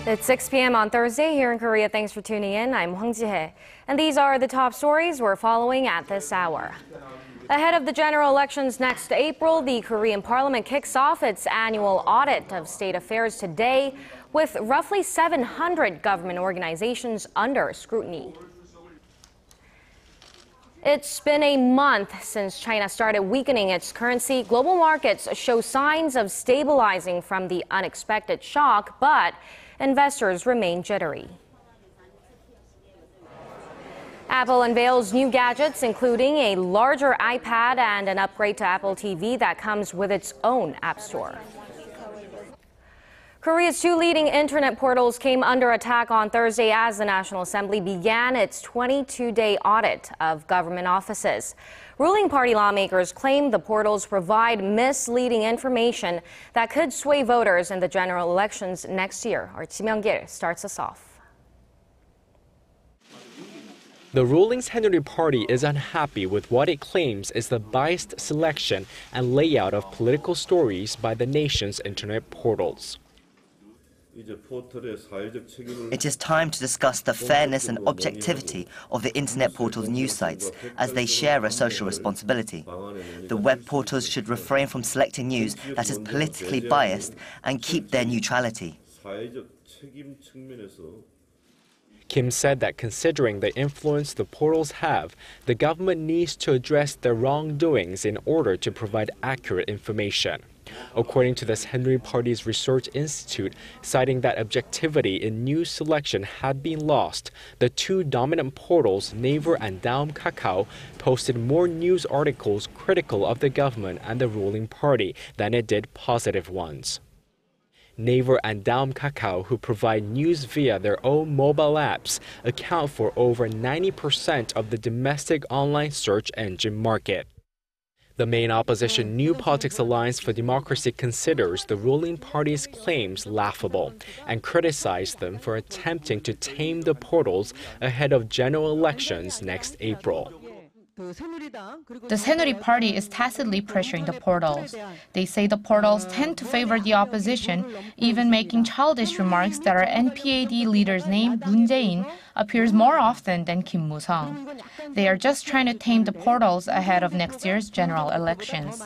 It's 6 p.m. on Thursday here in Korea. Thanks for tuning in. I'm Hwang Ji-hye. And these are the top stories we're following at this hour. Ahead of the general elections next April, the Korean parliament kicks off its annual audit of state affairs today, with roughly 700 government organizations under scrutiny. It's been a month since China started weakening its currency. Global markets show signs of stabilizing from the unexpected shock, but investors remain jittery. Apple unveils new gadgets, including a larger iPad and an upgrade to Apple TV that comes with its own App Store. Korea's two leading internet portals came under attack on Thursday as the National Assembly began its 22-day audit of government offices. Ruling party lawmakers claim the portals provide misleading information that could sway voters in the general elections next year. Our Myung-kil starts us off. The ruling Saenuri Party is unhappy with what it claims is the biased selection and layout of political stories by the nation's internet portals. It is time to discuss the fairness and objectivity of the internet portal's news sites, as they share a social responsibility. The web portals should refrain from selecting news that is politically biased and keep their neutrality. Kim said that considering the influence the portals have, the government needs to address their wrongdoings in order to provide accurate information. According to the Saenuri Party's Research Institute, citing that objectivity in news selection had been lost, the two dominant portals, Naver and Daum Kakao, posted more news articles critical of the government and the ruling party than it did positive ones. Naver and Daum Kakao, who provide news via their own mobile apps, account for over 90% of the domestic online search engine market. The main opposition New Politics Alliance for Democracy considers the ruling party's claims laughable and criticized them for attempting to tame the portals ahead of general elections next April. The Saenuri Party is tacitly pressuring the portals. They say the portals tend to favor the opposition, even making childish remarks that our NPAD leader's name, Moon Jae-in, appears more often than Kim Moo-sung. They are just trying to tame the portals ahead of next year's general elections.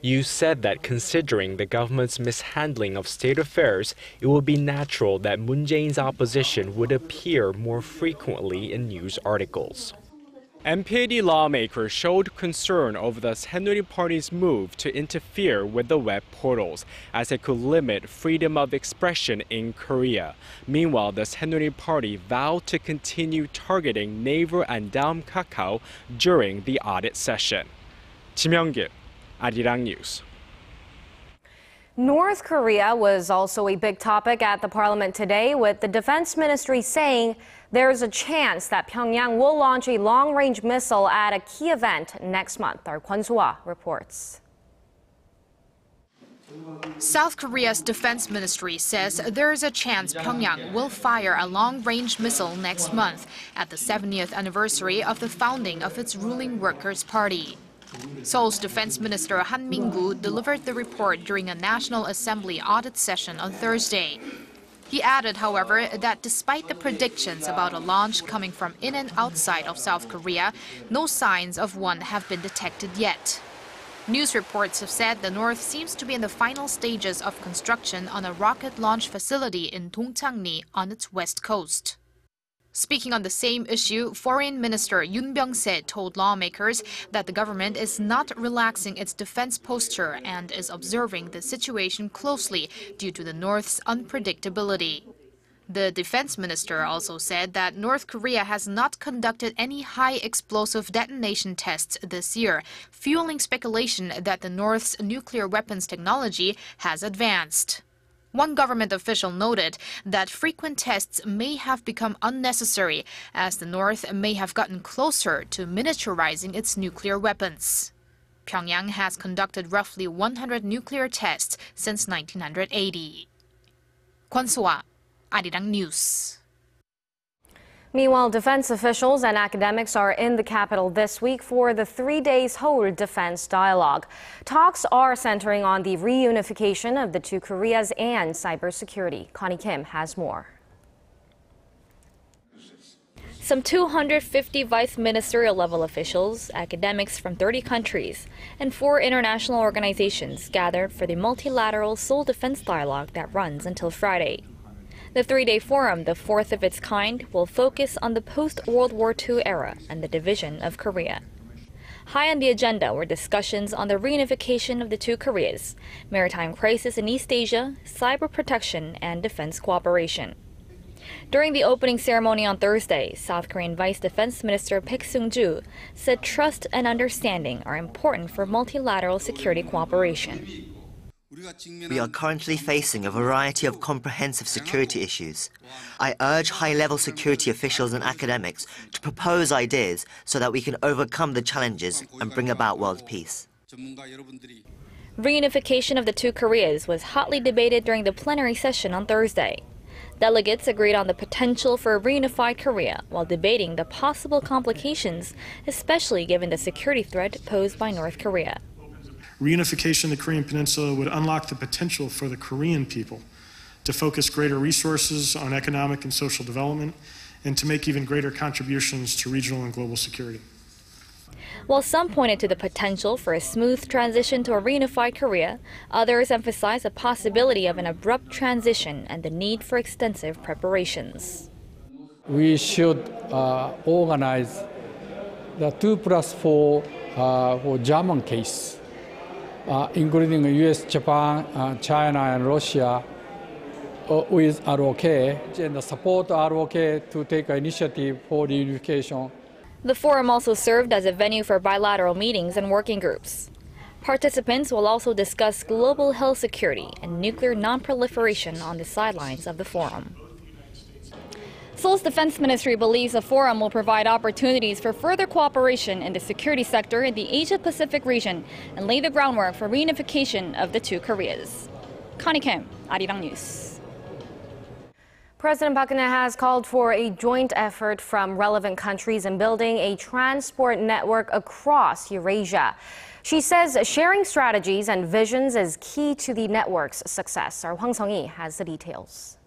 You said that considering the government's mishandling of state affairs, it would be natural that Moon Jae-in's opposition would appear more frequently in news articles. NPAD lawmakers showed concern over the Saenuri Party's move to interfere with the web portals, as it could limit freedom of expression in Korea. Meanwhile, the Saenuri Party vowed to continue targeting Naver and Daum Kakao during the audit session. Myung-kil, Arirang News. North Korea was also a big topic at the parliament today, with the defense ministry saying there's a chance that Pyongyang will launch a long-range missile at a key event next month. Our Kwon So-ah reports. South Korea's defense ministry says there is a chance Pyongyang will fire a long-range missile next month at the 70th anniversary of the founding of its ruling Workers' Party. Seoul's Defense Minister Han Min-gu delivered the report during a National Assembly audit session on Thursday. He added, however, that despite the predictions about a launch coming from in and outside of South Korea, no signs of one have been detected yet. News reports have said the North seems to be in the final stages of construction on a rocket launch facility in Dongchang-ni on its west coast. Speaking on the same issue, Foreign Minister Yoon Byung-se told lawmakers that the government is not relaxing its defense posture and is observing the situation closely due to the North's unpredictability. The defense minister also said that North Korea has not conducted any high explosive detonation tests this year, fueling speculation that the North's nuclear weapons technology has advanced. One government official noted that frequent tests may have become unnecessary, as the North may have gotten closer to miniaturizing its nuclear weapons. Pyongyang has conducted roughly 100 nuclear tests since 1980. Kwon So-ah, Arirang News. Meanwhile, defense officials and academics are in the capital this week for the 3-day Seoul Defense Dialogue. Talks are centering on the reunification of the two Koreas and cybersecurity. Connie Kim has more. Some 250 vice ministerial level officials, academics from 30 countries, and 4 international organizations gathered for the multilateral Seoul Defense Dialogue that runs until Friday. The 3-day forum, the fourth of its kind, will focus on the post-World War II era and the division of Korea. High on the agenda were discussions on the reunification of the two Koreas, maritime crisis in East Asia, cyber protection, and defense cooperation. During the opening ceremony on Thursday, South Korean Vice Defense Minister Baek Sung-ju said trust and understanding are important for multilateral security cooperation. We are currently facing a variety of comprehensive security issues. I urge high-level security officials and academics to propose ideas so that we can overcome the challenges and bring about world peace. Reunification of the two Koreas was hotly debated during the plenary session on Thursday. Delegates agreed on the potential for a reunified Korea while debating the possible complications, especially given the security threat posed by North Korea. Reunification of the Korean Peninsula would unlock the potential for the Korean people to focus greater resources on economic and social development and to make even greater contributions to regional and global security. While some pointed to the potential for a smooth transition to a reunified Korea, others emphasized the possibility of an abrupt transition and the need for extensive preparations. We should organize the 2+4 for German case, including US, Japan, China, and Russia with ROK, and support ROK to take initiative for reunification. The forum also served as a venue for bilateral meetings and working groups. Participants will also discuss global health security and nuclear non-proliferation on the sidelines of the forum. Seoul's defense ministry believes the forum will provide opportunities for further cooperation in the security sector in the Asia-Pacific region and lay the groundwork for reunification of the two Koreas. Connie Kim, Arirang News. President Park Geun-hye has called for a joint effort from relevant countries in building a transport network across Eurasia. She says sharing strategies and visions is key to the network's success. Our Hwang Sung-hee has the details.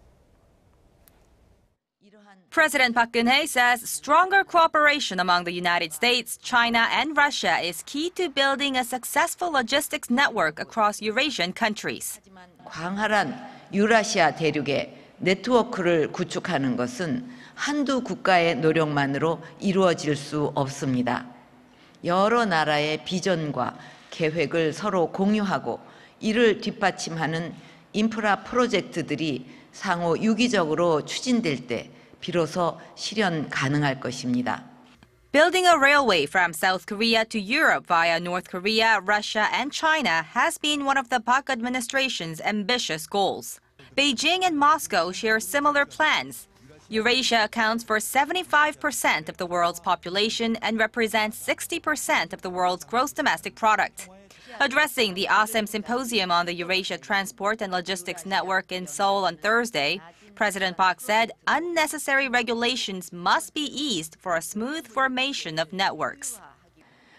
President Park Geun-hye says stronger cooperation among the United States, China, and Russia is key to building a successful logistics network across Eurasian countries. 광활한 유라시아 대륙에 네트워크를 구축하는 것은 한두 국가의 노력만으로 이루어질 수 없습니다. 여러 나라의 비전과 계획을 서로 공유하고 이를 뒷받침하는 인프라 프로젝트들이 상호 유기적으로 추진될 때 비로소 실현 가능할 것입니다. Building a railway from South Korea to Europe via North Korea, Russia, and China has been one of the Park administration's ambitious goals. Beijing and Moscow share similar plans. Eurasia accounts for 75% of the world's population and represents 60% of the world's gross domestic product. Addressing the ASEM Symposium on the Eurasia Transport and Logistics Network in Seoul on Thursday, President Park said unnecessary regulations must be eased for a smooth formation of networks.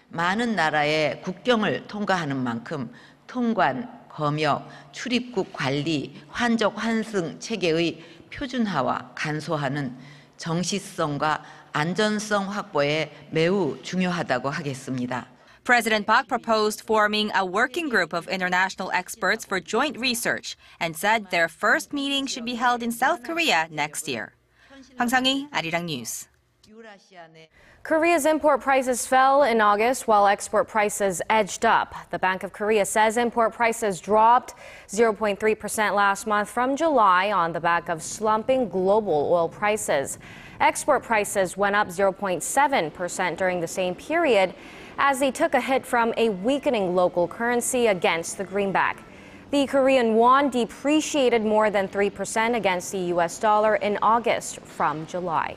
많은 나라의 국경을 통과하는 만큼 통관, 검역, 출입국 관리, 환적 환승 체계의 표준화와 간소화는 정시성과 안전성 확보에 매우 중요하다고 하겠습니다. President Park proposed forming a working group of international experts for joint research and said their first meeting should be held in South Korea next year. Hwang Sung-hee, Arirang News. Korea's import prices fell in August while export prices edged up. The Bank of Korea says import prices dropped 0.3% last month from July on the back of slumping global oil prices. Export prices went up 0.7% during the same period as they took a hit from a weakening local currency against the greenback. The Korean won depreciated more than 3% against the US dollar in August from July.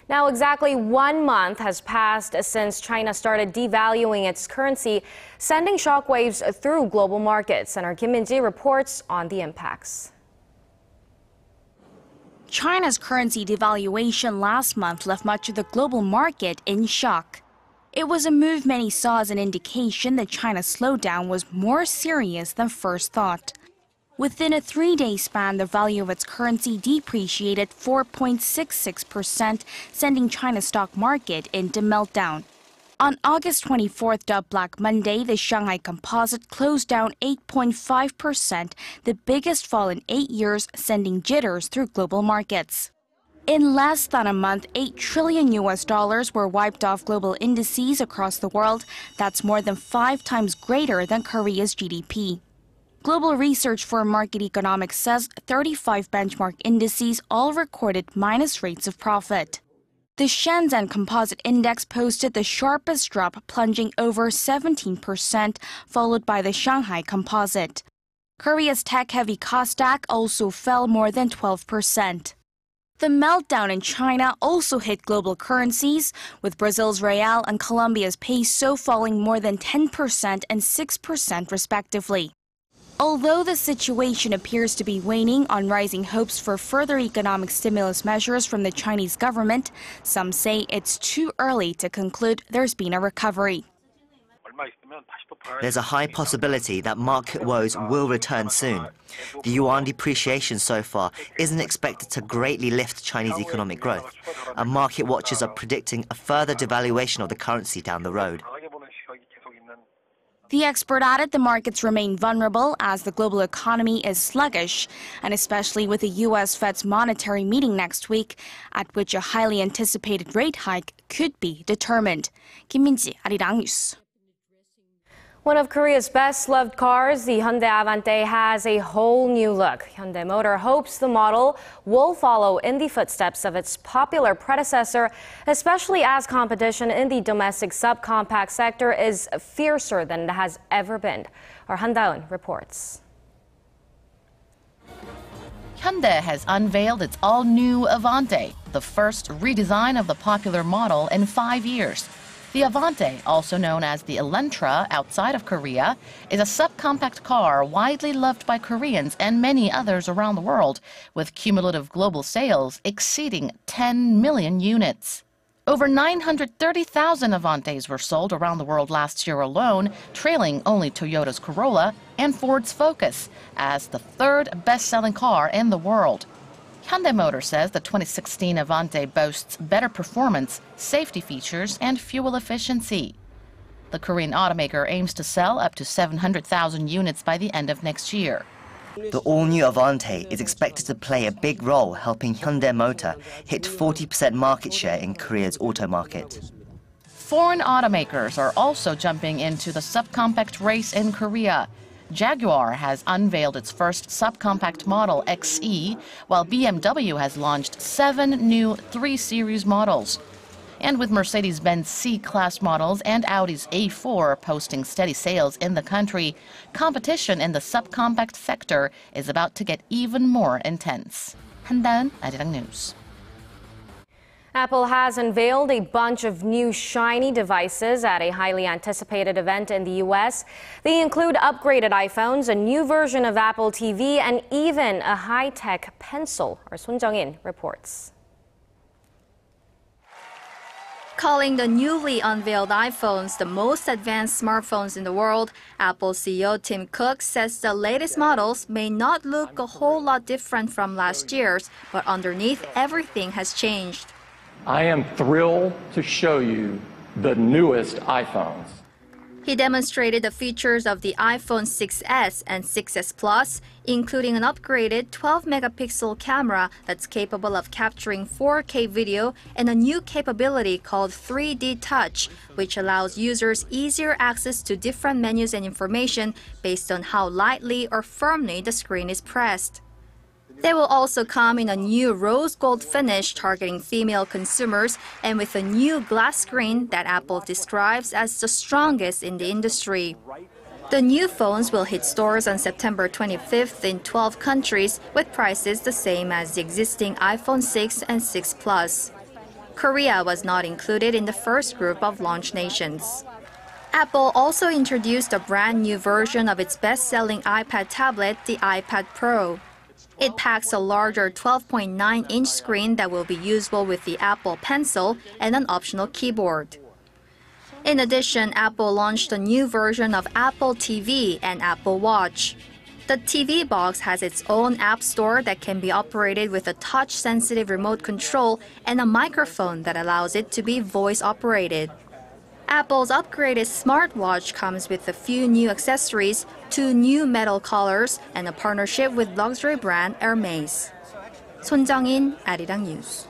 Now, exactly 1 month has passed since China started devaluing its currency, sending shockwaves through global markets. And our Kim Min-ji reports on the impacts. China's currency devaluation last month left much of the global market in shock. It was a move many saw as an indication that China's slowdown was more serious than first thought. Within a 3-day span, the value of its currency depreciated 4.66%, sending China's stock market into meltdown. On August 24th, dubbed Black Monday, the Shanghai Composite closed down 8.5%, the biggest fall in 8 years, sending jitters through global markets. In less than a month, $8 trillion were wiped off global indices across the world. That's more than 5 times greater than Korea's GDP. Global research firm Market Economics says 35 benchmark indices all recorded minus rates of profit. The Shenzhen Composite Index posted the sharpest drop, plunging over 17%, followed by the Shanghai Composite. Korea's tech-heavy Kosdaq also fell more than 12%. The meltdown in China also hit global currencies, with Brazil's real and Colombia's peso falling more than 10% and 6% respectively. Although the situation appears to be waning on rising hopes for further economic stimulus measures from the Chinese government, some say it's too early to conclude there's been a recovery. There's a high possibility that market woes will return soon. The yuan depreciation so far isn't expected to greatly lift Chinese economic growth, and market watchers are predicting a further devaluation of the currency down the road. The expert added the markets remain vulnerable as the global economy is sluggish, and especially with the U.S. Fed's monetary meeting next week, at which a highly anticipated rate hike could be determined. Kim Min-ji, Arirang News. One of Korea's best-loved cars, the Hyundai Avante, has a whole new look. Hyundai Motor hopes the model will follow in the footsteps of its popular predecessor, especially as competition in the domestic subcompact sector is fiercer than it has ever been. Our Han Da-eun reports. Hyundai has unveiled its all-new Avante, the first redesign of the popular model in 5 years. The Avante, also known as the Elantra outside of Korea, is a subcompact car widely loved by Koreans and many others around the world, with cumulative global sales exceeding 10 million units. Over 930,000 Avantes were sold around the world last year alone, trailing only Toyota's Corolla and Ford's Focus as the third best-selling car in the world. Hyundai Motor says the 2016 Avante boasts better performance, safety features, and fuel efficiency. The Korean automaker aims to sell up to 700,000 units by the end of next year. The all-new Avante is expected to play a big role helping Hyundai Motor hit 40% market share in Korea's auto market. Foreign automakers are also jumping into the subcompact race in Korea. Jaguar has unveiled its first subcompact model, XE, while BMW has launched 7 new 3 Series models. And with Mercedes-Benz C-Class models and Audi's A4 posting steady sales in the country, competition in the subcompact sector is about to get even more intense. Han Da-eun, Arirang News. Apple has unveiled a bunch of new shiny devices at a highly anticipated event in the U.S. They include upgraded iPhones, a new version of Apple TV, and even a high-tech pencil. Our Sun Jung-in reports. Calling the newly unveiled iPhones the most advanced smartphones in the world, Apple CEO Tim Cook says the latest models may not look a whole lot different from last year's, but underneath everything has changed. I am thrilled to show you the newest iPhones. He demonstrated the features of the iPhone 6s and 6s Plus, including an upgraded 12-megapixel camera that's capable of capturing 4K video and a new capability called 3D Touch, which allows users easier access to different menus and information based on how lightly or firmly the screen is pressed. They will also come in a new rose gold finish targeting female consumers and with a new glass screen that Apple describes as the strongest in the industry. The new phones will hit stores on September 25th in 12 countries with prices the same as the existing iPhone 6 and 6 Plus. Korea was not included in the first group of launch nations. Apple also introduced a brand new version of its best-selling iPad tablet, the iPad Pro. It packs a larger 12.9-inch screen that will be usable with the Apple Pencil and an optional keyboard. In addition, Apple launched a new version of Apple TV and Apple Watch. The TV box has its own app store that can be operated with a touch-sensitive remote control and a microphone that allows it to be voice-operated. Apple's upgraded smartwatch comes with a few new accessories, 2 new metal collars, and a partnership with luxury brand Hermes. 손정인, Arirang News.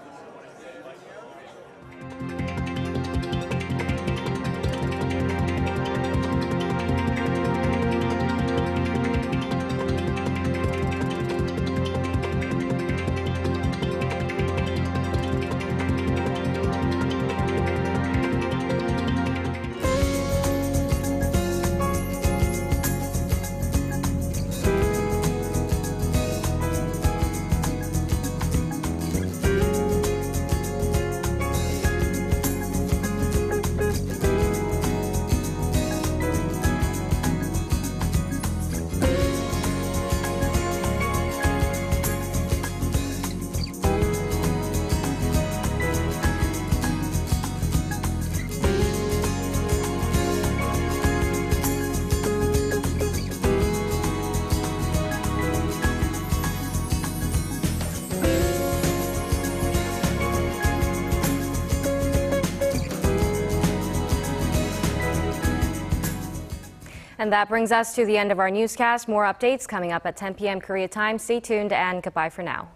And that brings us to the end of our newscast. More updates coming up at 10 p.m. Korea time. Stay tuned and goodbye for now.